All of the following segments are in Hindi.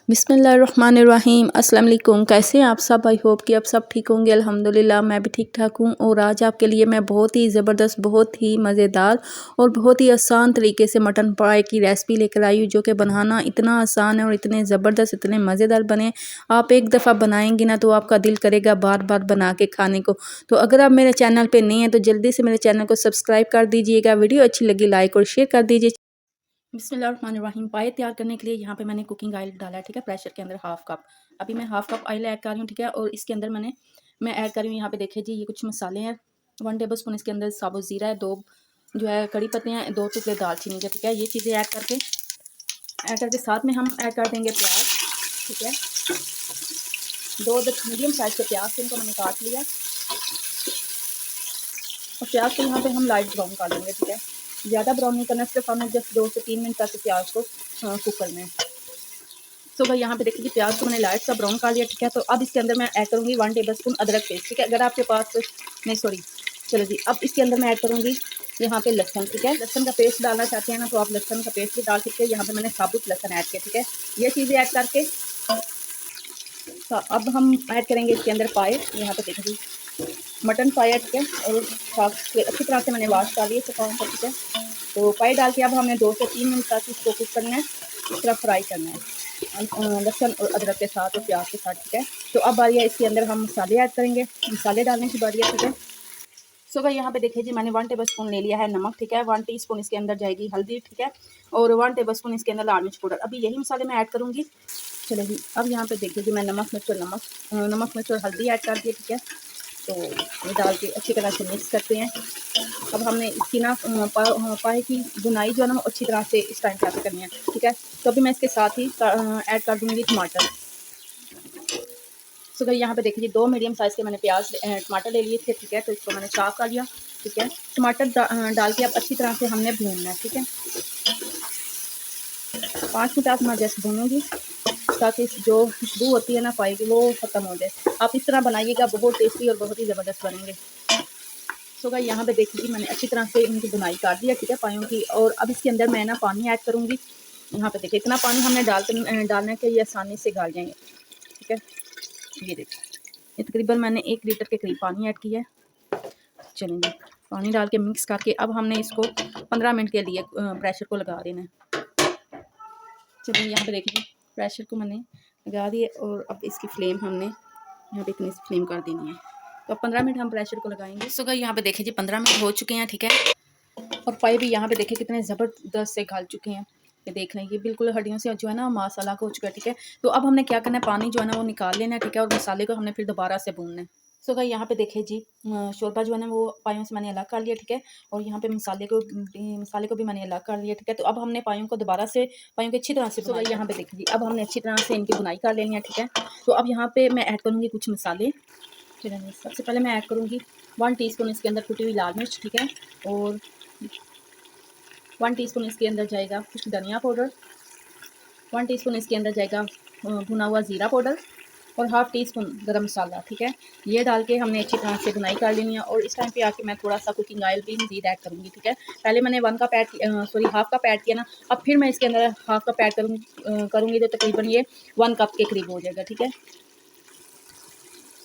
बिस्मिल्लाहिर्रहमानिर्रहीम। अस्सलाम वालेकुम। कैसे हैं आप सब? आई होप कि आप सब ठीक होंगे। अल्हम्दुलिल्लाह मैं भी ठीक ठाक हूँ। और आज आपके लिए मैं बहुत ही ज़बरदस्त, बहुत ही मज़ेदार और बहुत ही आसान तरीके से मटन पाए की रेसिपी लेकर आई हूँ, जो कि बनाना इतना आसान है और इतने ज़बरदस्त, इतने मज़ेदार बने। आप एक दफ़ा बनाएंगे ना तो आपका दिल करेगा बार बार बना के खाने को। तो अगर आप मेरे चैनल पर नहीं हैं तो जल्दी से मेरे चैनल को सब्सक्राइब कर दीजिएगा। वीडियो अच्छी लगी लाइक और शेयर कर दीजिए। बिस्मिल्लाहिर्रहमानिर्रहीम। पाए तैयार करने के लिए यहाँ पे मैंने कुकिंग ऑयल डाला है, ठीक है, प्रेशर के अंदर हाफ़ कप। अभी मैं हाफ़ कप ऑयल ऐड कर रही हूँ, ठीक है। और इसके अंदर मैं ऐड कर रही हूँ, यहाँ पे देखिए जी, ये कुछ मसाले हैं। 1 टेबल स्पून इसके अंदर साबुत ज़ीरा है, 2 जो है कड़ी पत्ते हैं, 2 टुकड़े दालचीनी के, ठीक है। ये चीज़ें ऐड करके साथ में हम ऐड कर देंगे प्याज, ठीक है। 2 मीडियम साइज़ के प्याज, इनको मैंने काट लिया और प्याज को यहाँ पे हम लाइट ब्राउन कर लेंगे, ठीक है। ज़्यादा ब्राउन नहीं करना, सिर्फ हमें जस्ट 2 से 3 मिनट तक प्याज को कुक करना है। तो भाई यहाँ पे देखिए प्याज को मैंने लाइट सा ब्राउन कर लिया, ठीक है। तो अब इसके अंदर मैं ऐड करूँगी 1 टेबल स्पून अदरक पेस्ट, ठीक है। अगर आपके पास नहीं, सॉरी, चलो जी, अब इसके अंदर मैं ऐड करूँगी यहाँ पे लहसुन, ठीक है। लहसुन का पेस्ट डालना चाहते हैं ना तो आप लहसुन का पेस्ट भी डाल सकते हैं। यहाँ पे मैंने साबुत लहसुन ऐड किया, ठीक है। ये चीज़ें ऐड करके तो अब हम ऐड करेंगे इसके अंदर पाए। यहाँ पे देखिए मटन पाए, ठीक है। और अच्छी तरह से मैंने वॉश कर लिया सुखाऊँ पर, ठीक है। तो पाए डाल के अब हमें 2 से 3 मिनट तक इसको कुक करना है, इस तरह फ्राई करना है लहसुन और अदरक के साथ और प्याज के साथ, ठीक है। तो अब बारी है इसके अंदर हम मसाले ऐड करेंगे। मसाले डालने की बारी है, ठीक है। सो भाई यहाँ पे देखिए जी, मैंने 1 टेबल स्पून ले लिया है नमक, ठीक है। 1 टीस्पून इसके अंदर जाएगी हल्दी, ठीक है। और 1 टेबल स्पून इसके अंदर लाल मिर्च पाउडर। अभी यही मसाले मैं ऐड करूँगी। चलो जी, अब यहाँ पे देखिए जी, मैं नमक मिर्च और हल्दी ऐड कर दिए, ठीक है। तो ये डाल के अच्छी तरह से मिक्स करते हैं। अब हमने इसकी ना पाए की बुनाई जो है ना वो अच्छी तरह से इस टाइम पे करनी है, ठीक है। तो अभी मैं इसके साथ ही ऐड कर दूँगी टमाटर। सो भाई यहाँ पे देखिए 2 मीडियम साइज़ के मैंने टमाटर ले लिए थे, ठीक है। तो इसको मैंने चॉप कर लिया, ठीक है। टमाटर डाल के अब अच्छी तरह से हमने भूनना है, ठीक है। 5 मिनट मैं जस्ट भूनूँगी ताकि जो खुशबू होती है ना पाए की वो ख़त्म हो जाए। आप इस तरह बनाइएगा, बहुत टेस्टी और बहुत ही ज़बरदस्त बनेंगे। सो गाइस यहाँ पे देखिए कि मैंने अच्छी तरह से इनकी बुनाई कर दिया, ठीक है, पायों की। और अब इसके अंदर मैं ना पानी ऐड करूँगी। यहाँ पे देखिए इतना पानी हमने डालना है कि ये आसानी से गल जाएंगे, ठीक है। ये देखिए ये तकरीबन मैंने 1 लीटर के करीब पानी ऐड किया है। चलिए पानी डाल के मिक्स करके अब हमने इसको 15 मिनट के लिए प्रेशर को लगा देना है। चलिए यहाँ पे देखिए प्रेशर को मैंने लगा दिए और अब इसकी फ्लेम हमने यहाँ पे इतनी फ्लेम कर देनी है। तो अब 15 मिनट हम प्रेशर को लगाएंगे। सो गाइस यहाँ पे देखिए जी 15 मिनट हो चुके हैं, ठीक है। और पाए भी यहाँ पे देखिए कितने ज़बरदस्त से गल चुके हैं। ये देख लें, ये बिल्कुल हड्डियों से जो है ना मसाला हो चुका है, ठीक है। तो अब हमने क्या करना है, पानी जो है ना वो निकाल लेना है, ठीक है। और मसाले को हमने फिर दोबारा से भूनना है। सो गाइस यहाँ पे देखिए जी शोरबा जो है ना वो पायों से मैंने अलग कर लिया, ठीक है। और यहाँ पे मसाले को भी मैंने अलग कर लिया, ठीक है। तो अब हमने पायों को दोबारा से पायों की अच्छी तरह से बुनाई। यहाँ पे देखिए जी अब हमने अच्छी तरह से इनकी बुनाई कर लेनी है, ठीक है। तो अब यहाँ पे मैं ऐड करूँगी कुछ मसाले। चलिए सबसे पहले मैं ऐड करूँगी 1 टीस्पून इसके अंदर कुटी हुई लाल मिर्च, ठीक है। और 1 टीस्पून इसके अंदर जाएगा कुछ धनिया पाउडर। 1 टीस्पून इसके अंदर जाएगा भुना हुआ ज़ीरा पाउडर और हाफ़ टी स्पून गरम मसाला, ठीक है। ये डाल के हमने अच्छी तरह से बुनाई कर लेनी है। और इस टाइम पे आके मैं थोड़ा सा कुकिंग ऑयल भी मज़ीद ऐड करूँगी, ठीक है। पहले मैंने 1 कप हाफ़ कप ऐड किया ना, अब फिर मैं इसके अंदर हाफ़ कप ऐड करूँगी तो तकरीबन ये 1 कप के करीब हो जाएगा, ठीक है।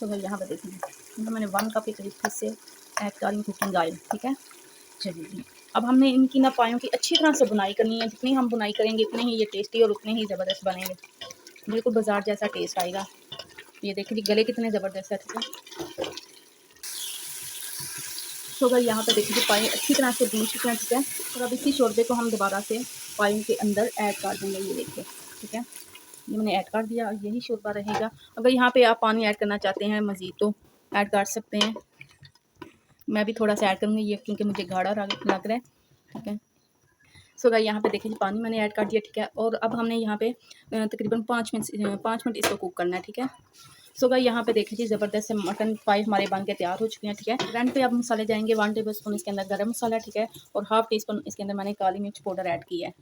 तो भाई यहाँ पर देखिए मैंने 1 कप के करीब फिर से ऐड कर रही हूँ कुकिंग ऑयल, ठीक है। चलिए अब हमने इनकी ना पायों की अच्छी तरह से बुनाई करनी है। जितनी हम बुनाई करेंगे उतने ही ये टेस्टी और उतने ही ज़बरदस्त बनेंगे, बिल्कुल बाजार जैसा टेस्ट आएगा। ये देखिए गले कितने ज़बरदस्त है, ठीक है। तो अगर यहाँ पर देखिए पाए अच्छी तरह से भून चुके हैं, ठीक है। और अब इसी शोरबे को हम दोबारा से पायों के अंदर ऐड कर देंगे, ये देखिए, ठीक है। ये मैंने ऐड कर दिया, यही शोरबा रहेगा। अगर यहाँ पे आप पानी ऐड करना चाहते हैं मज़ीद तो ऐड कर सकते हैं। मैं भी थोड़ा सा ऐड करूँगी ये क्योंकि मुझे गाढ़ा लग रहा है, ठीक है। सो गाइस यहाँ पे देखिए पानी मैंने ऐड कर दिया, ठीक है। और अब हमने यहाँ पे तकरीबन 5 मिनट इसको कुक करना है, ठीक है। सो गाइस यहाँ पे देखिए ज़बरदस्त से मटन पाए हमारे बन के तैयार हो चुके हैं, ठीक है। ग्रैंड पे अब मसाले जाएंगे 1 टेबल स्पून इसके अंदर गरम मसाला, ठीक है। और हाफ़ टी स्पून इसके अंदर मैंने काली मिर्च पाउडर ऐड की है।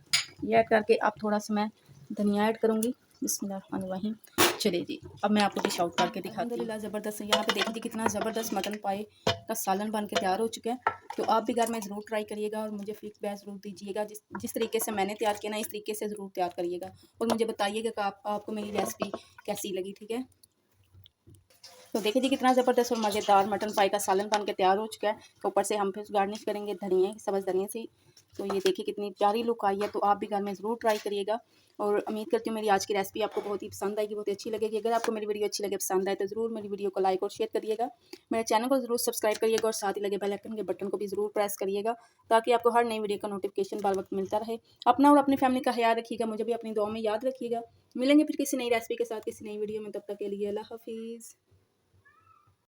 ये ऐड करके अब थोड़ा सा मैं धनिया ऐड करूँगी, बिस्मिल्लाहिर्रहमानिर्रहीम। चलिए जी, अब मैं आपको डिश आउट करके दिखाती हूँ। अल्हम्दुलिल्लाह ज़बरदस्त। यहाँ पे देखिए कितना ज़बरदस्त मटन पाए का सालन बन के तैयार हो चुका है। तो आप भी घर में ज़रूर ट्राई करिएगा और मुझे फीडबैक ज़रूर दीजिएगा। जिस तरीके से मैंने तैयार किया ना, इस तरीके से ज़रूर तैयार करिएगा और मुझे बताइएगा कि आपको मेरी रेसिपी कैसी लगी। ठीक है, तो देखिए जी कितना ज़बरदस्त और मज़ेदार मटन पाई का सालन बन के तैयार हो चुका है। तो ऊपर से हम फिर गार्निश करेंगे धनिया, सब्ज़ धनिया से। तो ये देखिए कितनी प्यारी लुक आई है। तो आप भी घर में ज़रूर ट्राई करिएगा और उम्मीद करती हूँ मेरी आज की रेसिपी आपको बहुत ही पसंद आएगी, बहुत ही अच्छी लगेगी। अगर आपको मेरी वीडियो अच्छी लगे, पसंद आए, तो ज़रूर मेरी वीडियो को लाइक और शेयर करिएगा। मेरे चैनल को ज़रूर सब्सक्राइब करिएगा और साथ ही लगे बेल आइकन के बटन को भी ज़रूर प्रेस करिएगा, ताकि आपको हर नई वीडियो का नोटिफिकेशन बार वक्त मिलता रहे। अपना और अपनी फैमिली का ख्याल रखिएगा, मुझे भी अपनी दुआ में याद रखिएगा। मिलेंगे फिर किसी नई रेसिपी के साथ, किसी नई वीडियो में। तब तक के लिए अल्लाह हाफिज़।